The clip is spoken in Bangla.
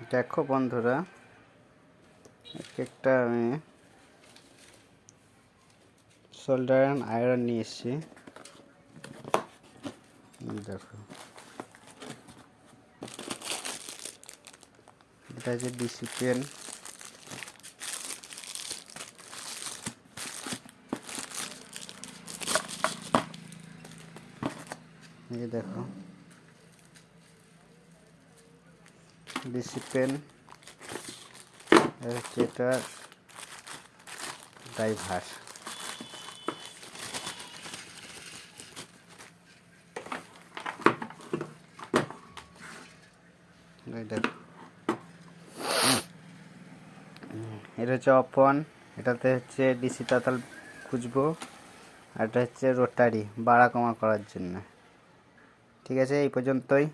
দেখো বন্ধুরা, একটা আমি সোল্ডার আয়রন নিয়ে এসেছি। দেখো, এটা যে ডিসি পেন। এই দেখো ডিসি পেন, হচ্ছে এটা ড্রাইভার। দেখো, এটা হচ্ছে অপন, এটাতে হচ্ছে ডিসি তাতাল খুঁজবো, আর এটা হচ্ছে রোটারি বাড়া কমা করার জন্য। ঠিক আছে, এই পর্যন্তই।